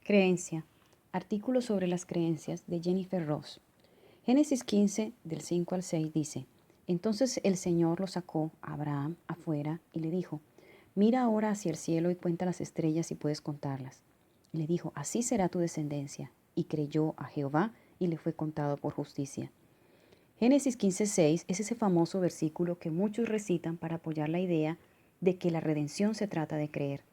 Creencia. Artículo sobre las creencias de Jennifer Ross. Génesis 15, del 5 al 6 dice: Entonces el Señor lo sacó a Abraham afuera y le dijo: Mira ahora hacia el cielo y cuenta las estrellas si puedes contarlas. Y le dijo: Así será tu descendencia. Y creyó a Jehová y le fue contado por justicia. Génesis 15:6 es ese famoso versículo que muchos recitan para apoyar la idea de que la redención se trata de creer.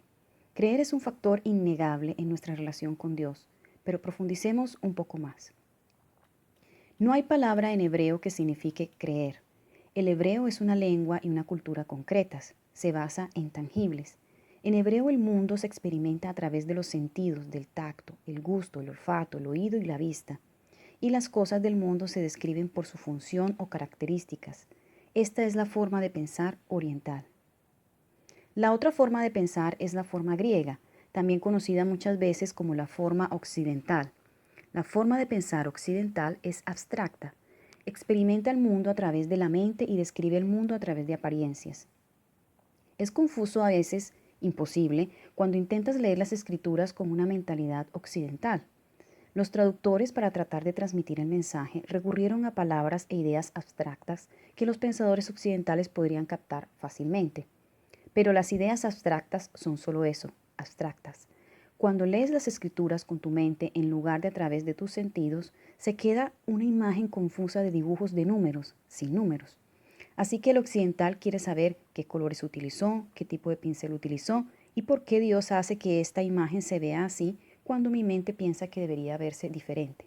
Creer es un factor innegable en nuestra relación con Dios, pero profundicemos un poco más. No hay palabra en hebreo que signifique creer. El hebreo es una lengua y una cultura concretas, se basa en tangibles. En hebreo el mundo se experimenta a través de los sentidos, del tacto, el gusto, el olfato, el oído y la vista. Y las cosas del mundo se describen por su función o características. Esta es la forma de pensar oriental. La otra forma de pensar es la forma griega, también conocida muchas veces como la forma occidental. La forma de pensar occidental es abstracta. Experimenta el mundo a través de la mente y describe el mundo a través de apariencias. Es confuso, a veces imposible, cuando intentas leer las escrituras con una mentalidad occidental. Los traductores, para tratar de transmitir el mensaje, recurrieron a palabras e ideas abstractas que los pensadores occidentales podrían captar fácilmente. Pero las ideas abstractas son solo eso, abstractas. Cuando lees las escrituras con tu mente en lugar de a través de tus sentidos, se queda una imagen confusa de dibujos de números, sin números. Así que el occidental quiere saber qué colores utilizó, qué tipo de pincel utilizó y por qué Dios hace que esta imagen se vea así cuando mi mente piensa que debería verse diferente.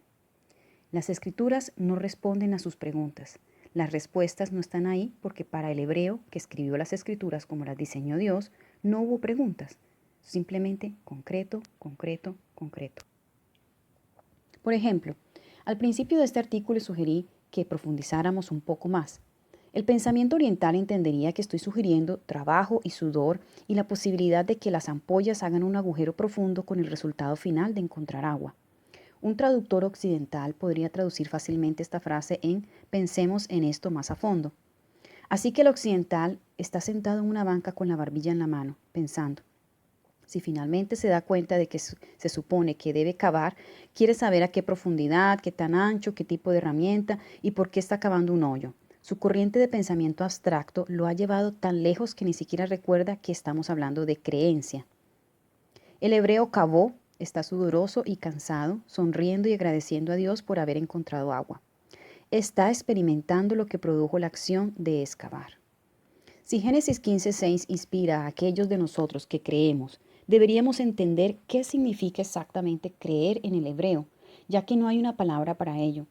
Las escrituras no responden a sus preguntas. Las respuestas no están ahí porque para el hebreo que escribió las escrituras como las diseñó Dios, no hubo preguntas. Simplemente concreto, concreto, concreto. Por ejemplo, al principio de este artículo sugerí que profundizáramos un poco más. El pensamiento oriental entendería que estoy sugiriendo trabajo y sudor y la posibilidad de que las ampollas hagan un agujero profundo con el resultado final de encontrar agua. Un traductor occidental podría traducir fácilmente esta frase en pensemos en esto más a fondo. Así que el occidental está sentado en una banca con la barbilla en la mano, pensando. Si finalmente se da cuenta de que se supone que debe cavar, quiere saber a qué profundidad, qué tan ancho, qué tipo de herramienta y por qué está cavando un hoyo. Su corriente de pensamiento abstracto lo ha llevado tan lejos que ni siquiera recuerda que estamos hablando de creencia. El hebreo cavó, está sudoroso y cansado, sonriendo y agradeciendo a Dios por haber encontrado agua. Está experimentando lo que produjo la acción de excavar. Si Génesis 15:6 inspira a aquellos de nosotros que creemos, deberíamos entender qué significa exactamente creer en el hebreo, ya que no hay una palabra para ello.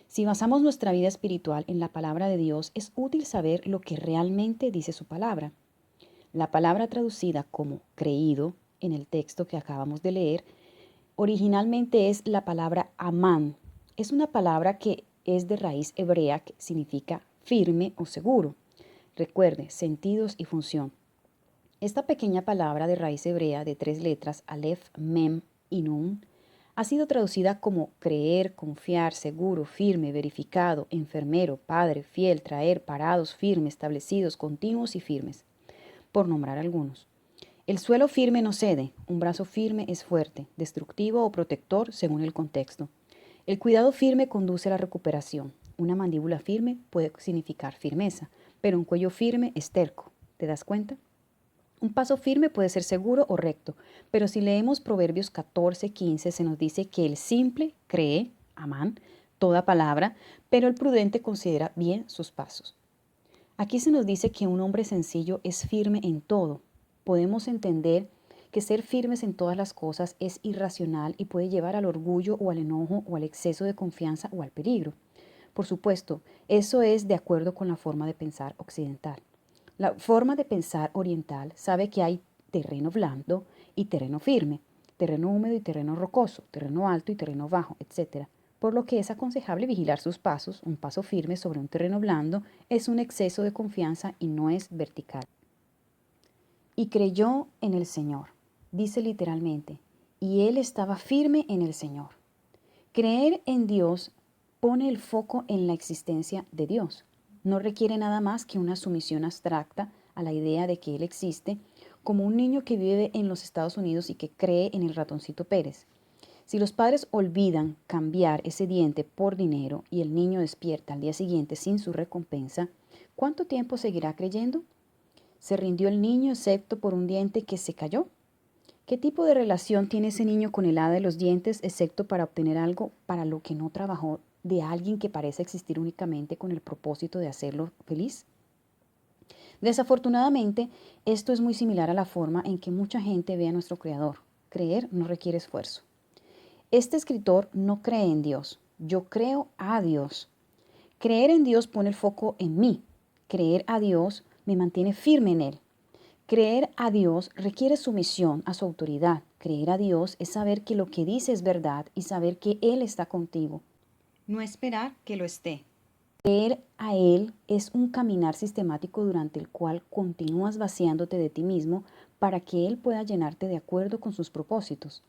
Si basamos nuestra vida espiritual en la palabra de Dios, es útil saber lo que realmente dice su palabra. La palabra traducida como creído en el texto que acabamos de leer, originalmente es la palabra amán. Es una palabra que es de raíz hebrea que significa firme o seguro. Recuerde, sentidos y función. Esta pequeña palabra de raíz hebrea de 3 letras, Aleph, Mem y Nun, ha sido traducida como creer, confiar, seguro, firme, verificado, enfermero, padre, fiel, traer, parados, firmes, establecidos, continuos y firmes, por nombrar algunos. El suelo firme no cede, un brazo firme es fuerte, destructivo o protector según el contexto. El cuidado firme conduce a la recuperación. Una mandíbula firme puede significar firmeza, pero un cuello firme es terco. ¿Te das cuenta? Un paso firme puede ser seguro o recto, pero si leemos Proverbios 14:15 se nos dice que el simple cree, amán, toda palabra, pero el prudente considera bien sus pasos. Aquí se nos dice que un hombre sencillo es firme en todo. Podemos entender que ser firmes en todas las cosas es irracional y puede llevar al orgullo o al enojo o al exceso de confianza o al peligro. Por supuesto, eso es de acuerdo con la forma de pensar occidental. La forma de pensar oriental sabe que hay terreno blando y terreno firme, terreno húmedo y terreno rocoso, terreno alto y terreno bajo, etc. Por lo que es aconsejable vigilar sus pasos. Un paso firme sobre un terreno blando es un exceso de confianza y no es vertical. Y creyó en el Señor, dice literalmente, y él estaba firme en el Señor. Creer en Dios pone el foco en la existencia de Dios. No requiere nada más que una sumisión abstracta a la idea de que Él existe, como un niño que vive en los Estados Unidos y que cree en el ratoncito Pérez. Si los padres olvidan cambiar ese diente por dinero y el niño despierta al día siguiente sin su recompensa, ¿cuánto tiempo seguirá creyendo? ¿Se rindió el niño excepto por un diente que se cayó? ¿Qué tipo de relación tiene ese niño con el hada de los dientes excepto para obtener algo para lo que no trabajó de alguien que parece existir únicamente con el propósito de hacerlo feliz? Desafortunadamente, esto es muy similar a la forma en que mucha gente ve a nuestro Creador. Creer no requiere esfuerzo. Este escritor no cree en Dios. Yo creo a Dios. Creer en Dios pone el foco en mí. Creer a Dios me mantiene firme en Él. Creer a Dios requiere sumisión a su autoridad. Creer a Dios es saber que lo que dice es verdad y saber que Él está contigo. No esperar que lo esté. Creer a Él es un caminar sistemático durante el cual continúas vaciándote de ti mismo para que Él pueda llenarte de acuerdo con sus propósitos.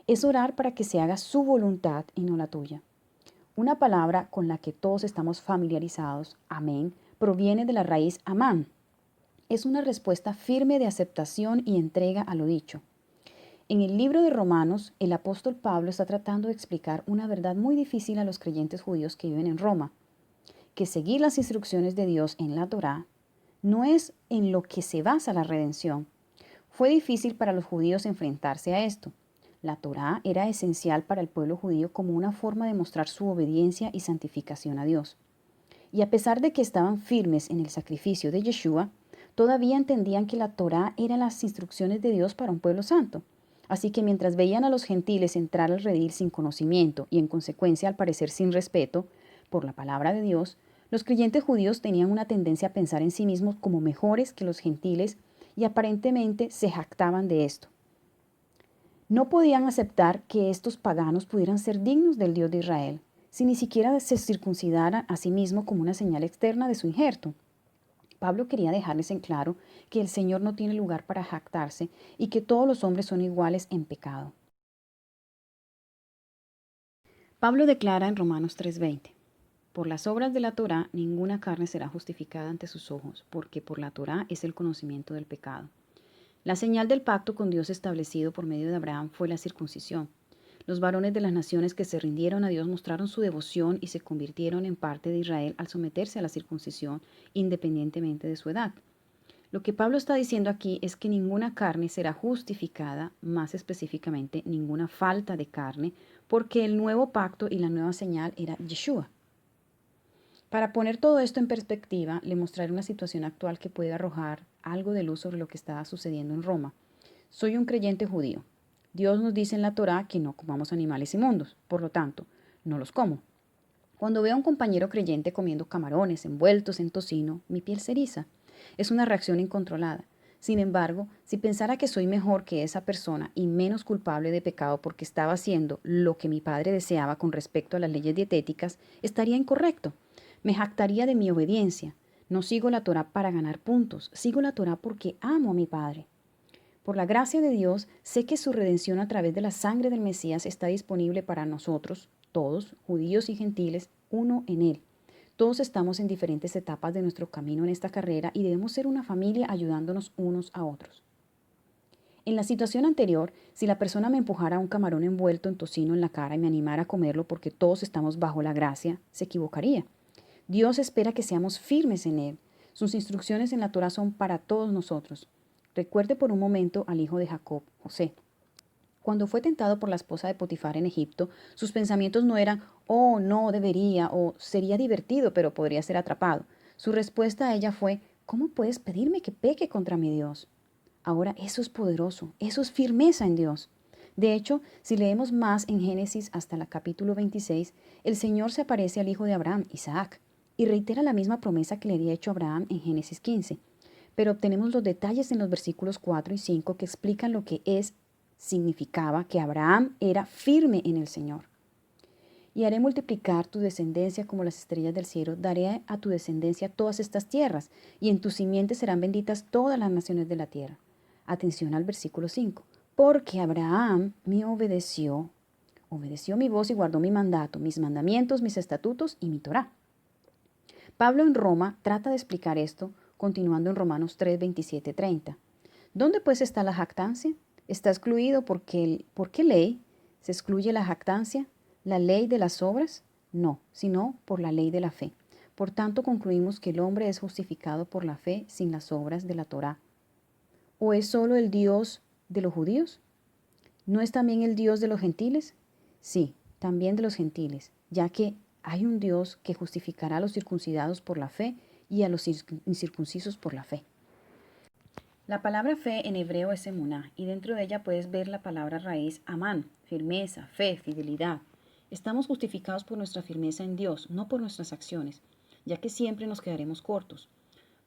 Es orar para que se haga su voluntad y no la tuya. Una palabra con la que todos estamos familiarizados, amén, proviene de la raíz amán. Es una respuesta firme de aceptación y entrega a lo dicho. En el libro de Romanos, el apóstol Pablo está tratando de explicar una verdad muy difícil a los creyentes judíos que viven en Roma, que seguir las instrucciones de Dios en la Torá no es en lo que se basa la redención. Fue difícil para los judíos enfrentarse a esto. La Torá era esencial para el pueblo judío como una forma de mostrar su obediencia y santificación a Dios. Y a pesar de que estaban firmes en el sacrificio de Yeshua, todavía entendían que la Torá eran las instrucciones de Dios para un pueblo santo. Así que mientras veían a los gentiles entrar al redil sin conocimiento y en consecuencia al parecer sin respeto por la palabra de Dios, los creyentes judíos tenían una tendencia a pensar en sí mismos como mejores que los gentiles y aparentemente se jactaban de esto. No podían aceptar que estos paganos pudieran ser dignos del Dios de Israel, si ni siquiera se circuncidaran a sí mismo como una señal externa de su injerto. Pablo quería dejarles en claro que el Señor no tiene lugar para jactarse y que todos los hombres son iguales en pecado. Pablo declara en Romanos 3:20, por las obras de la Torá ninguna carne será justificada ante sus ojos, porque por la Torá es el conocimiento del pecado. La señal del pacto con Dios establecido por medio de Abraham fue la circuncisión. Los varones de las naciones que se rindieron a Dios mostraron su devoción y se convirtieron en parte de Israel al someterse a la circuncisión, independientemente de su edad. Lo que Pablo está diciendo aquí es que ninguna carne será justificada, más específicamente ninguna falta de carne, porque el nuevo pacto y la nueva señal era Yeshua. Para poner todo esto en perspectiva, le mostraré una situación actual que puede arrojar algo de luz sobre lo que está sucediendo en Roma. Soy un creyente judío. Dios nos dice en la Torá que no comamos animales inmundos, por lo tanto, no los como. Cuando veo a un compañero creyente comiendo camarones envueltos en tocino, mi piel se eriza. Es una reacción incontrolada. Sin embargo, si pensara que soy mejor que esa persona y menos culpable de pecado porque estaba haciendo lo que mi padre deseaba con respecto a las leyes dietéticas, estaría incorrecto. Me jactaría de mi obediencia. No sigo la Torá para ganar puntos, sigo la Torá porque amo a mi padre. Por la gracia de Dios, sé que su redención a través de la sangre del Mesías está disponible para nosotros, todos, judíos y gentiles, uno en Él. Todos estamos en diferentes etapas de nuestro camino en esta carrera y debemos ser una familia ayudándonos unos a otros. En la situación anterior, si la persona me empujara un camarón envuelto en tocino en la cara y me animara a comerlo porque todos estamos bajo la gracia, se equivocaría. Dios espera que seamos firmes en Él. Sus instrucciones en la Torá son para todos nosotros. Recuerde por un momento al hijo de Jacob, José. Cuando fue tentado por la esposa de Potifar en Egipto, sus pensamientos no eran, oh, no debería, o sería divertido, pero podría ser atrapado. Su respuesta a ella fue, ¿cómo puedes pedirme que peque contra mi Dios? Ahora, eso es poderoso, eso es firmeza en Dios. De hecho, si leemos más en Génesis hasta el capítulo 26, el Señor se aparece al hijo de Abraham, Isaac, y reitera la misma promesa que le había hecho Abraham en Génesis 15. Pero obtenemos los detalles en los versículos 4 y 5 que explican lo que significaba que Abraham era firme en el Señor. Y haré multiplicar tu descendencia como las estrellas del cielo, daré a tu descendencia todas estas tierras, y en tu simiente serán benditas todas las naciones de la tierra. Atención al versículo 5. Porque Abraham me obedeció mi voz y guardó mi mandato, mis mandamientos, mis estatutos y mi Torá. Pablo en Roma trata de explicar esto, continuando en Romanos 3, 27, 30. ¿Dónde pues está la jactancia? Está excluido porque ¿por qué ley? ¿Se excluye la jactancia? ¿La ley de las obras? No, sino por la ley de la fe. Por tanto, concluimos que el hombre es justificado por la fe sin las obras de la Torá. ¿O es solo el Dios de los judíos? ¿No es también el Dios de los gentiles? Sí, también de los gentiles, ya que hay un Dios que justificará a los circuncidados por la fe y a los incircuncisos por la fe. La palabra fe en hebreo es emuná, y dentro de ella puedes ver la palabra raíz amán, firmeza, fe, fidelidad. Estamos justificados por nuestra firmeza en Dios, no por nuestras acciones, ya que siempre nos quedaremos cortos.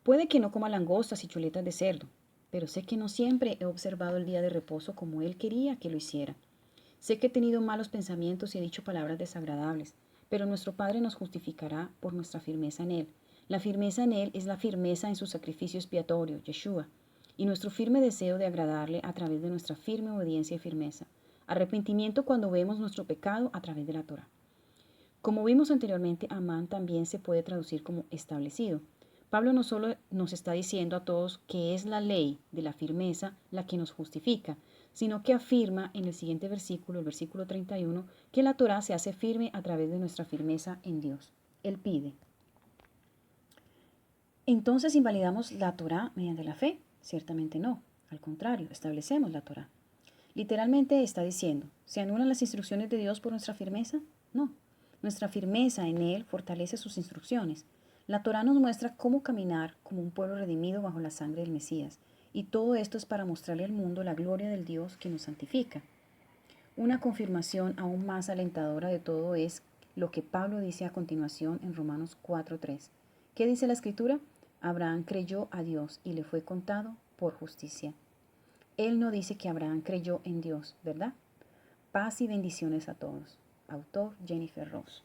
Puede que no coma langostas y chuletas de cerdo, pero sé que no siempre he observado el día de reposo como Él quería que lo hiciera. Sé que he tenido malos pensamientos y he dicho palabras desagradables, pero nuestro Padre nos justificará por nuestra firmeza en Él. La firmeza en Él es la firmeza en su sacrificio expiatorio, Yeshua, y nuestro firme deseo de agradarle a través de nuestra firme obediencia y firmeza. Arrepentimiento cuando vemos nuestro pecado a través de la Torah. Como vimos anteriormente, Amán también se puede traducir como establecido. Pablo no solo nos está diciendo a todos que es la ley de la firmeza la que nos justifica, sino que afirma en el siguiente versículo, el versículo 31, que la Torah se hace firme a través de nuestra firmeza en Dios. Él pide. Entonces, ¿invalidamos la Torah mediante la fe? Ciertamente no. Al contrario, establecemos la Torah. Literalmente está diciendo, ¿se anulan las instrucciones de Dios por nuestra firmeza? No. Nuestra firmeza en Él fortalece sus instrucciones. La Torah nos muestra cómo caminar como un pueblo redimido bajo la sangre del Mesías. Y todo esto es para mostrarle al mundo la gloria del Dios que nos santifica. Una confirmación aún más alentadora de todo es lo que Pablo dice a continuación en Romanos 4:3. ¿Qué dice la Escritura? Abraham creyó a Dios y le fue contado por justicia. Él no dice que Abraham creyó en Dios, ¿verdad? Paz y bendiciones a todos. Autor Jennifer Ross.